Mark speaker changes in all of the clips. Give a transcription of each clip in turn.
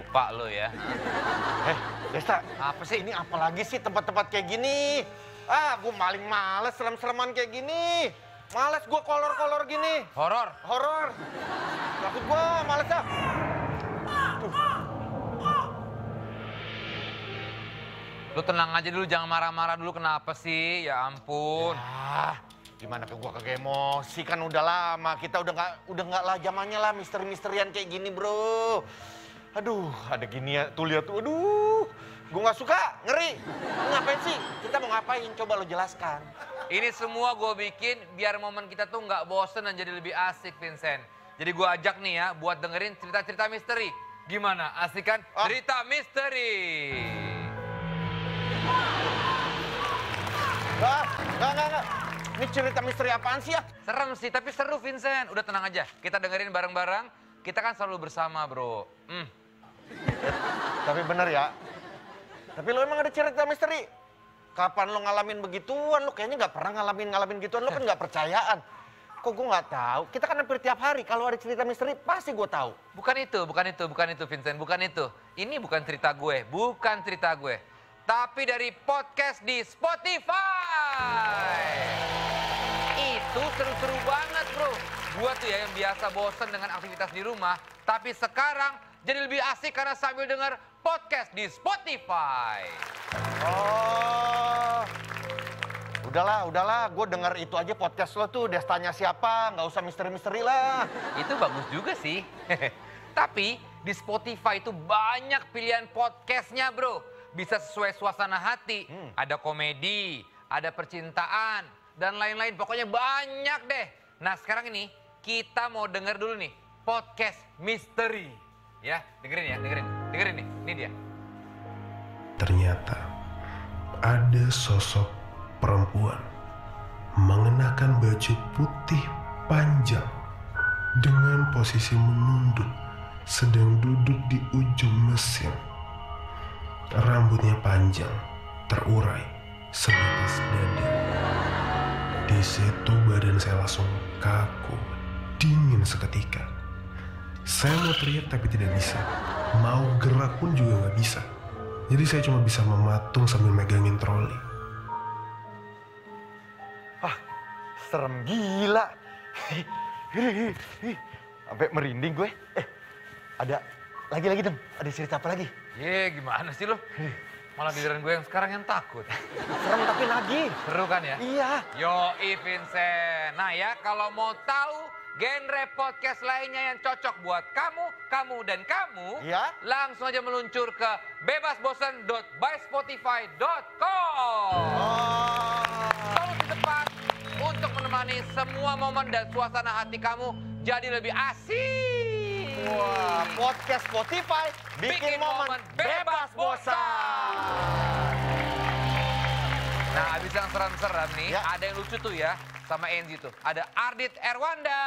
Speaker 1: Lupa lo ya.
Speaker 2: Desta,
Speaker 1: Apa sih?
Speaker 2: ini apalagi sih tempat-tempat kayak gini? Gue paling males serem-sereman kayak gini. Males gue kolor-kolor gini.
Speaker 1: Horor.
Speaker 2: Horor. Takut gue, males dah.
Speaker 1: Lu tenang aja dulu, jangan marah-marah dulu. Kenapa sih? Ya ampun.
Speaker 2: Gimana ke gue kagak emosi, kan udah lama. Kita udah nggak lah zamannya lah misteri-misterian kayak gini, bro. Aduh, ada gini ya. Tuh lihat tuh, aduh. Gue nggak suka, ngeri. Ngapain sih? Kita mau ngapain? Coba lo jelaskan.
Speaker 1: Ini semua gue bikin biar momen kita tuh nggak bosen dan jadi lebih asik, Vincent. Jadi gue ajak nih ya buat dengerin cerita-cerita misteri. Gimana? Asik kan? Cerita misteri.
Speaker 2: Enggak. Ini cerita misteri apaan sih ya?
Speaker 1: Serem sih, tapi seru, Vincent. Udah tenang aja. Kita dengerin bareng-bareng. Kita kan selalu bersama, bro.
Speaker 2: Tapi bener ya. Tapi lo emang ada cerita misteri? Kapan lo ngalamin begituan? Lo kayaknya nggak pernah ngalamin gituan. Lo kan nggak percayaan. Kok gue nggak tahu? Kita kan hampir tiap hari kalau ada cerita misteri pasti gue tahu.
Speaker 1: Bukan itu, Vincent. Bukan itu. Ini bukan cerita gue. Tapi dari podcast di Spotify. Itu seru-seru banget, bro. Gua tuh ya yang biasa bosen dengan aktivitas di rumah. Tapi sekarang jadi lebih asik karena sambil dengar podcast di Spotify.
Speaker 2: Oh, udahlah. Gue denger itu aja podcast lo tuh. Destanya siapa? Nggak usah misteri-misteri lah.
Speaker 1: Itu bagus juga sih. Tapi di Spotify itu banyak pilihan podcastnya, bro. Bisa sesuai suasana hati. Ada komedi, ada percintaan, dan lain-lain. Pokoknya banyak deh. Nah sekarang ini kita mau denger dulu nih podcast misteri. Ya, dengerin nih, ini dia.
Speaker 3: Ternyata ada sosok perempuan mengenakan baju putih panjang dengan posisi menunduk sedang duduk di ujung mesin. Rambutnya panjang, terurai sebatas dada. Di situ badan saya langsung kaku, dingin seketika. Saya mau teriak tapi tidak bisa. Mau gerak pun juga nggak bisa. Jadi saya cuma bisa mematung sambil megangin troli.
Speaker 2: Serem gila. Sampai merinding gue. Ada lagi dong. Ada cerita apa lagi?
Speaker 1: Gimana sih lo? Malah giliran gue yang sekarang yang takut.
Speaker 2: Serem tapi lagi.
Speaker 1: Seru kan ya?
Speaker 2: Iya.
Speaker 1: Yoi Vincent. Nah ya, kalau mau tahu genre podcast lainnya yang cocok buat kamu, dan kamu,
Speaker 2: ya,
Speaker 1: langsung aja meluncur ke bebasbosan.byspotify.com. Solusi tepat untuk menemani semua momen dan suasana hati kamu jadi lebih asik.
Speaker 2: Wah, podcast Spotify bikin momen bebas bosan.
Speaker 1: Nah, abis yang serem-serem nih,
Speaker 2: ya,
Speaker 1: ada yang lucu tuh ya, sama Enzi tuh. Ada Ardit Erwanda.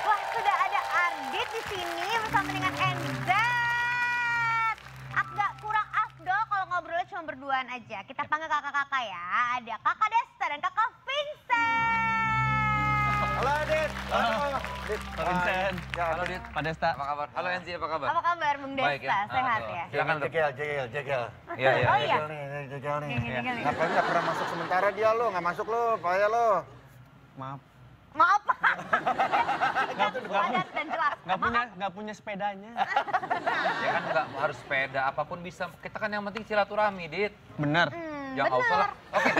Speaker 4: Wah, sudah ada Ardit di sini bersama dengan Enzat. Agak kurang afdol kalau ngobrolnya cuma berduaan aja. Kita panggil kakak-kakak ya. Ada kakak Desta dan kakak Vincent.
Speaker 2: Halo Dit.
Speaker 5: Halo Vincent.
Speaker 1: Halo Dit.
Speaker 5: Pak Desta.
Speaker 1: Apa kabar? Halo Enzi, apa kabar?
Speaker 4: Apa kabar Bung Desta?
Speaker 1: Baik ya?
Speaker 4: Sehat ya?
Speaker 1: Silakan tuh.
Speaker 2: Jegel.
Speaker 1: Iya.
Speaker 4: Oh iya?
Speaker 2: Jegel nih.
Speaker 4: Jegel nih.
Speaker 2: Ngapain nggak pernah masuk sementara dia lo? Nggak masuk lo, payah lo.
Speaker 5: Maaf.
Speaker 4: Maaf Pak. Padat dan jelas.
Speaker 5: Nggak punya sepedanya.
Speaker 1: Ya kan nggak harus sepeda, apapun bisa. Kita kan yang penting silaturahmi, Dit.
Speaker 5: Bener.
Speaker 1: Jangan nggak usah lah. Oke.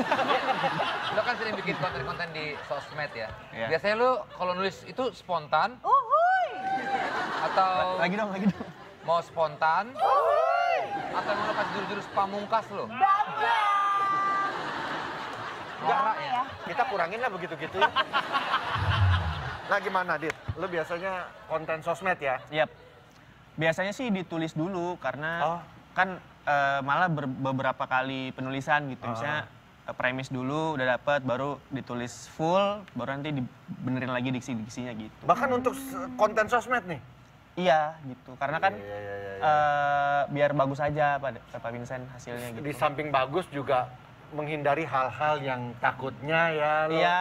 Speaker 1: Lo kan sering bikin konten-konten di sosmed ya.
Speaker 5: Iya.
Speaker 1: Biasanya lo kalau nulis itu spontan
Speaker 4: Uhuy.
Speaker 1: atau
Speaker 5: Lagi dong.
Speaker 1: mau spontan atau mau lepas jurus-jurus pamungkas lo? Norak ya.
Speaker 2: Kita kurangin lah begitu-gitu. Nah gimana Dit? Lo biasanya konten sosmed ya?
Speaker 5: Yap. Biasanya sih ditulis dulu karena kan malah beberapa kali penulisan gitu. Misalnya premis dulu udah dapet, baru ditulis full, baru nanti dibenerin lagi diksi-diksinya gitu.
Speaker 2: Bahkan untuk konten sosmed nih?
Speaker 5: Iya gitu, karena kan biar bagus aja Pak Vincent hasilnya gitu.
Speaker 2: Di samping bagus juga menghindari hal-hal yang takutnya ya lo.
Speaker 5: Iya.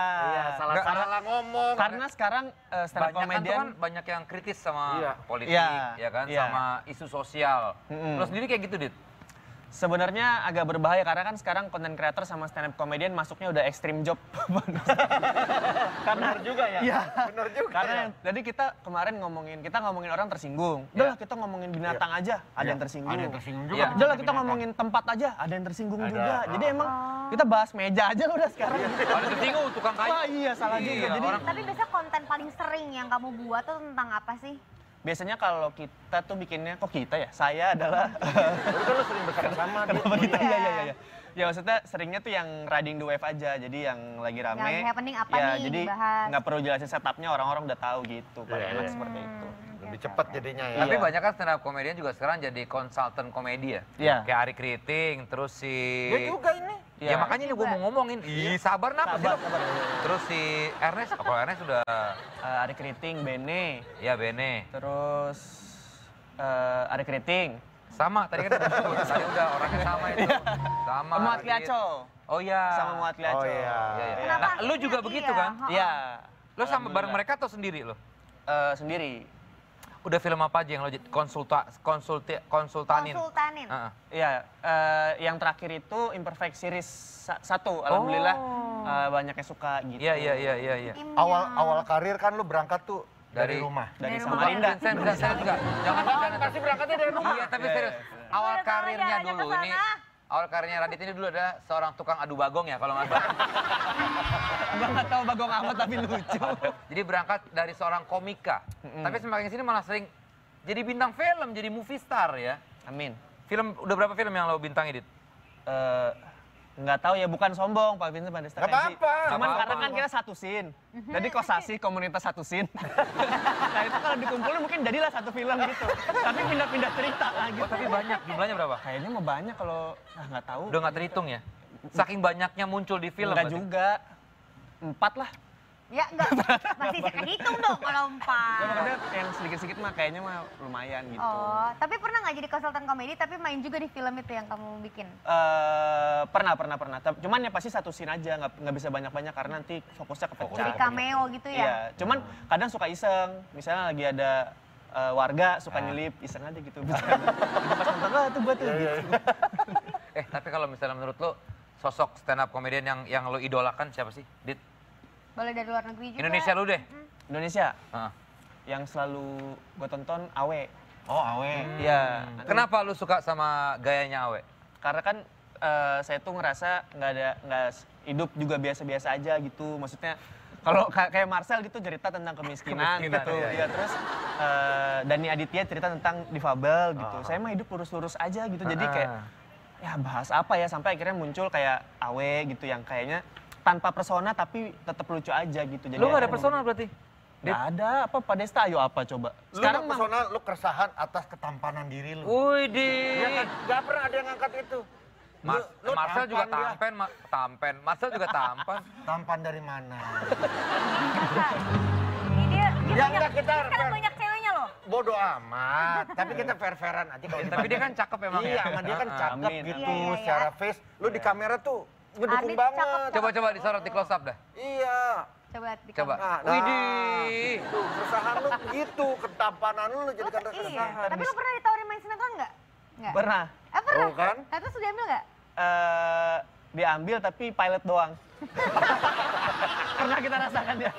Speaker 2: Salah-salah ngomong.
Speaker 5: Karena sekarang stand up
Speaker 1: Banyak kan tuh
Speaker 5: comedian
Speaker 1: kan banyak yang kritis sama
Speaker 2: Iya.
Speaker 1: politik,
Speaker 5: Iya,
Speaker 1: ya kan,
Speaker 5: iya.
Speaker 1: sama isu sosial.
Speaker 5: Mm-mm.
Speaker 1: Lo sendiri kayak gitu, Dit?
Speaker 5: sebenarnya agak berbahaya karena kan sekarang content creator sama stand up comedian masuknya udah extreme job.
Speaker 2: Benar juga ya.
Speaker 5: Iya.
Speaker 2: Benar juga.
Speaker 5: Karena
Speaker 2: ya.
Speaker 5: jadi kita kemarin ngomongin orang tersinggung. Udah lah kita ngomongin binatang aja, ada yang tersinggung.
Speaker 2: Ada yang tersinggung juga.
Speaker 1: Iya.
Speaker 5: Udah lah kita ngomongin tempat aja, ada yang tersinggung
Speaker 2: Ada.
Speaker 5: juga. Jadi emang kita bahas meja aja udah sekarang.
Speaker 1: Ada tersinggung tukang kayu.
Speaker 5: Wah iya salah juga.
Speaker 1: Iya,
Speaker 5: Jadi
Speaker 1: orang-
Speaker 4: Tapi biasanya konten paling sering yang kamu buat tuh tentang apa sih?
Speaker 5: biasanya kalau kita tuh bikinnya, kok kita ya? Saya adalah
Speaker 2: Tapi kan lo sering bersama-sama.
Speaker 5: kenapa
Speaker 2: Dit.
Speaker 5: kita? Iya. Ya maksudnya seringnya tuh yang riding the wave aja, jadi yang lagi rame.
Speaker 4: Yang happening apa
Speaker 5: ya,
Speaker 4: nih
Speaker 5: jadi
Speaker 4: dibahas?
Speaker 5: nggak perlu jelasin setupnya, orang-orang udah tahu gitu. Paling
Speaker 2: Iya,
Speaker 5: enak
Speaker 2: iya.
Speaker 5: seperti itu.
Speaker 2: Lebih cepat jadinya ya.
Speaker 1: Tapi
Speaker 5: Iya.
Speaker 1: banyak kan stand up comedian juga sekarang jadi konsultan komedi ya.
Speaker 5: Iya.
Speaker 1: Kayak Ari Kriting, terus si...
Speaker 2: Dia juga ini.
Speaker 1: Ya,
Speaker 5: Iya.
Speaker 1: makanya ini gue mau ngomongin. Ih, sabar napa sih lo?
Speaker 5: Sabar.
Speaker 1: Terus si Ernest, kalau Ernest sudah...
Speaker 5: Ari Kriting, Bene,
Speaker 1: Ya, Bene.
Speaker 5: terus Ari Kriting,
Speaker 1: Sama, tadi kan tadi udah orangnya sama itu. Sama.
Speaker 5: Muat
Speaker 1: Radit.
Speaker 5: Liaco,
Speaker 1: Oh iya.
Speaker 5: sama Muat Liaco.
Speaker 2: Oh, iya.
Speaker 1: Iya, iya.
Speaker 4: Kenapa
Speaker 1: Nah, lu
Speaker 4: akhirnya
Speaker 1: juga begitu
Speaker 4: iya?
Speaker 1: kan?
Speaker 5: Iya.
Speaker 1: Lo sama bareng
Speaker 5: Alhamdulillah.
Speaker 1: mereka atau sendiri lo?
Speaker 5: Sendiri.
Speaker 1: Udah film apa aja yang lo konsultanin?
Speaker 4: Konsultanin.
Speaker 1: Heeh.
Speaker 5: Iya, yang terakhir itu Imperfect Series 1, alhamdulillah banyak yang suka gitu.
Speaker 1: Iya.
Speaker 4: Timnya.
Speaker 2: Awal karir kan lu berangkat tuh dari
Speaker 1: Dari-
Speaker 2: rumah.
Speaker 5: Dari
Speaker 4: Dari
Speaker 5: Samarinda.
Speaker 1: Vincent juga. Jangan bercanda.
Speaker 2: Pasti berangkatnya dari rumah.
Speaker 1: Iya, tapi
Speaker 5: Iya,
Speaker 1: serius.
Speaker 5: iya.
Speaker 1: Awal
Speaker 4: Udah tahu
Speaker 1: karirnya
Speaker 4: jalannya
Speaker 1: dulu
Speaker 4: ke
Speaker 1: ini,
Speaker 4: sana.
Speaker 1: awal karirnya Radit ini dulu adalah seorang tukang adu bagong ya kalau nggak salah.
Speaker 5: Gua nggak tahu bagong apa tapi lucu.
Speaker 1: Jadi berangkat dari seorang komika. Tapi semakin sini malah sering jadi bintang film, jadi movie star ya.
Speaker 5: Amin.
Speaker 1: Film udah berapa film yang lo bintangi, Dit?
Speaker 5: Nggak tahu ya, bukan sombong Pak Vincent pada
Speaker 2: Nggak apa-apa.
Speaker 5: Cuman
Speaker 1: Nggak
Speaker 5: karena kan
Speaker 1: apa-apa.
Speaker 5: kita satu scene. Jadi kosasi komunitas satu scene. Nah itu kalau dikumpulin mungkin jadilah satu film gitu. Tapi pindah-pindah cerita lah gitu.
Speaker 1: Oh, tapi banyak, jumlahnya berapa?
Speaker 5: Kayaknya mau banyak kalau nggak tahu.
Speaker 1: Udah nggak terhitung ya? Saking banyaknya muncul di film.
Speaker 5: Nggak
Speaker 1: berarti.
Speaker 5: juga. 4 lah.
Speaker 4: Ya enggak, masih hitung dong kalau
Speaker 5: Ya,
Speaker 4: 4.
Speaker 5: makanya yang sedikit-sedikit mah kayaknya mah lumayan gitu.
Speaker 4: Oh, tapi pernah nggak jadi konsultan komedi tapi main juga di film itu yang kamu bikin?
Speaker 5: Pernah. Cuman ya pasti satu scene aja, nggak bisa banyak-banyak karena nanti fokusnya kepecah.
Speaker 4: Jadi cameo gitu ya?
Speaker 5: Iya, cuman kadang suka iseng. Misalnya lagi ada warga suka nyelip, iseng aja gitu. Itu pas nonton, wah tuh gua tuh gitu.
Speaker 1: Tapi kalau misalnya menurut lo, sosok stand up comedian yang lo idolakan siapa sih, Dit?
Speaker 4: Boleh dari luar negeri juga.
Speaker 1: Indonesia lu deh.
Speaker 5: Indonesia
Speaker 1: Heeh.
Speaker 5: yang selalu gue tonton Awe.
Speaker 2: Oh, awe.
Speaker 5: Iya.
Speaker 1: Kenapa lu suka sama gayanya Awe?
Speaker 5: Karena kan saya tuh ngerasa nggak hidup juga biasa-biasa aja gitu. Maksudnya kalau kayak Marcel gitu cerita tentang kemiskinan
Speaker 1: Kemiskinan,
Speaker 5: gitu.
Speaker 1: iya.
Speaker 5: Iya, terus Dani Aditya cerita tentang difabel gitu. Saya mah hidup lurus-lurus aja gitu. Jadi kayak ya bahas apa ya, sampai akhirnya muncul kayak Awe gitu yang kayaknya tanpa persona tapi tetap lucu aja gitu. Jadi
Speaker 1: Lu gak ada
Speaker 5: akhirnya
Speaker 1: personal berarti?
Speaker 5: nggak ada, apa Pak Desta, ayo apa coba.
Speaker 2: Sekarang
Speaker 5: Sekarang mah
Speaker 2: personal lu keresahan atas ketampanan diri lu.
Speaker 1: Wih,
Speaker 2: Iya kan? Gak pernah ada yang ngangkat itu. Lu
Speaker 1: Marcel juga
Speaker 2: tampan dia.
Speaker 1: tampan. Marcel juga tampan.
Speaker 2: Tampan dari mana?
Speaker 4: Ini dia
Speaker 2: Ya,
Speaker 4: banyak,
Speaker 2: enggak, kita-
Speaker 4: sekarang banyak ceweknya loh.
Speaker 2: Bodoh amat. Tapi kita fair-fairan aja kalau
Speaker 1: Tapi dia kan cakep emang
Speaker 2: Iya,
Speaker 1: ya.
Speaker 2: sama dia kan cakep
Speaker 5: Amin.
Speaker 2: gitu
Speaker 4: Iya, iya, iya.
Speaker 2: secara face. Lu di kamera tuh ngedukung
Speaker 4: Adit
Speaker 2: banget.
Speaker 4: cakep.
Speaker 1: Coba disorot di close up dah.
Speaker 2: Iya.
Speaker 4: Coba di
Speaker 1: Coba.
Speaker 2: Nah,
Speaker 1: Widih.
Speaker 2: Tuh, keresahan lu gitu, ketampanan lu jadikan
Speaker 4: Iya.
Speaker 2: keresahan.
Speaker 4: Tapi lu pernah ditawarin main sinetron nggak? Nggak.
Speaker 5: pernah
Speaker 4: Pernah.
Speaker 2: Oh, kan?
Speaker 4: Nah, terus udah ambil nggak?
Speaker 5: diambil tapi pilot doang. Pernah kita rasakan ya.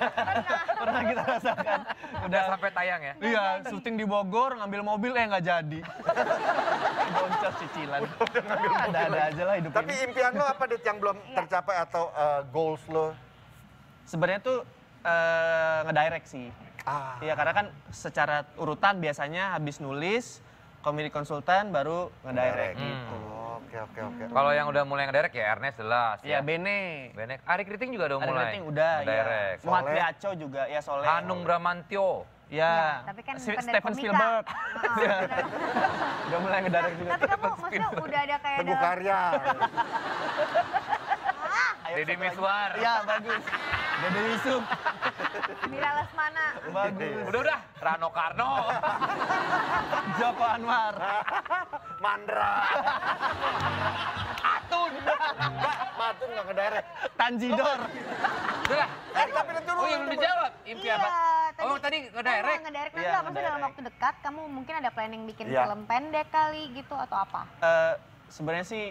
Speaker 5: Pernah kita rasakan.
Speaker 1: Udah sampai tayang ya.
Speaker 5: Iya, syuting di Bogor, ngambil mobil nggak jadi. Boncos cicilan. Ada aja lah hidup
Speaker 2: Tapi
Speaker 5: ini.
Speaker 2: impian lo apa, Dit, yang belum tercapai atau goals lo?
Speaker 5: Sebenarnya tuh ngedirect sih. Iya, karena kan secara urutan biasanya habis nulis, komedi konsultan baru ngedirect gitu.
Speaker 2: Oke.
Speaker 1: Kalau yang udah mulai ngedirect ya Ernest jelas.
Speaker 5: Iya, Bene.
Speaker 1: Benek. Ari Kriting juga udah
Speaker 5: Ada
Speaker 1: mulai.
Speaker 5: rating udah, ya.
Speaker 1: Ngedirect.
Speaker 5: Muhat
Speaker 2: Soleh.
Speaker 5: Liaco juga, ya Soleh.
Speaker 1: Hanung Bramantyo.
Speaker 5: Ya,
Speaker 4: Tapi kan bukan dari
Speaker 5: Steven
Speaker 4: komika.
Speaker 5: Spielberg.
Speaker 4: Iya.
Speaker 5: Udah mulai ngedirect juga.
Speaker 4: Tapi kamu maksudnya udah ada kayak
Speaker 2: Teguh Karya.
Speaker 1: Deddy Miswar.
Speaker 5: Iya, bagus. Dede Yusuf,
Speaker 4: Mira Lesmana.
Speaker 5: bagus.
Speaker 1: Udah. Rano Karno.
Speaker 5: Joko Anwar.
Speaker 2: Mandra.
Speaker 1: Atun.
Speaker 2: Mbak, langsung nggak ngedirect.
Speaker 5: Tanjidor.
Speaker 1: Udah lah.
Speaker 2: Tapi nanti dulu.
Speaker 1: Oh, yang belum dijawab. Impi
Speaker 4: Iya,
Speaker 1: apa? Oh, tadi ngedirect.
Speaker 4: Ngedirect nanti
Speaker 5: Iya,
Speaker 4: nggak? Maksudnya dalam
Speaker 5: ngedirect.
Speaker 4: waktu dekat kamu mungkin ada planning bikin
Speaker 2: Iya.
Speaker 4: film pendek kali gitu atau apa?
Speaker 5: Sebenarnya sih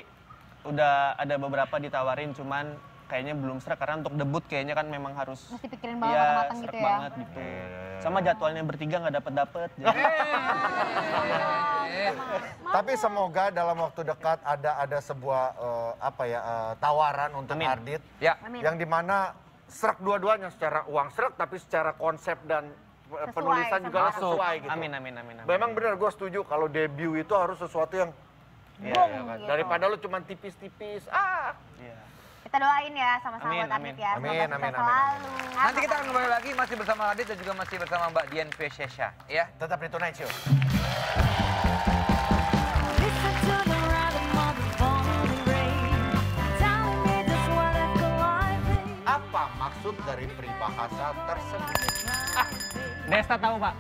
Speaker 5: udah ada beberapa ditawarin, cuman kayaknya belum serak karena untuk debut kayaknya kan memang harus
Speaker 4: Mesti pikirin banget
Speaker 5: iya,
Speaker 4: matang-matang
Speaker 5: serak
Speaker 4: gitu ya.
Speaker 5: banget gitu. Sama jadwalnya bertiga nggak dapet. Jadi
Speaker 2: Tapi semoga dalam waktu dekat ada sebuah tawaran untuk
Speaker 5: Amin.
Speaker 2: Ardit
Speaker 1: Ya.
Speaker 4: Amin.
Speaker 2: yang dimana serak dua-duanya secara uang serak tapi secara konsep dan penulisan
Speaker 4: sama
Speaker 2: juga
Speaker 4: Masuk.
Speaker 2: sesuai gitu.
Speaker 5: amin.
Speaker 2: Memang benar gue setuju kalau debut itu harus sesuatu yang
Speaker 5: Iya,
Speaker 4: Bung,
Speaker 5: iya kan.
Speaker 4: gitu.
Speaker 2: daripada lu cuma tipis-tipis.
Speaker 5: Iya.
Speaker 4: Kita doain ya sama-sama
Speaker 5: Amin,
Speaker 4: buat Ardit
Speaker 5: amin.
Speaker 4: ya.
Speaker 2: Amin,
Speaker 4: Semoga
Speaker 2: amin,
Speaker 4: sukses
Speaker 2: amin,
Speaker 4: selalu.
Speaker 1: Nanti kita akan kembali lagi masih bersama Ardit dan juga masih bersama Mbak Dian Piesesha. Ya.
Speaker 2: Tetap di Tonight Show.
Speaker 6: Listen to the rhythm of the falling rain, telling me just what I feel like.
Speaker 2: Apa maksud dari peribahasa tersebut?
Speaker 5: Desta tahu Pak?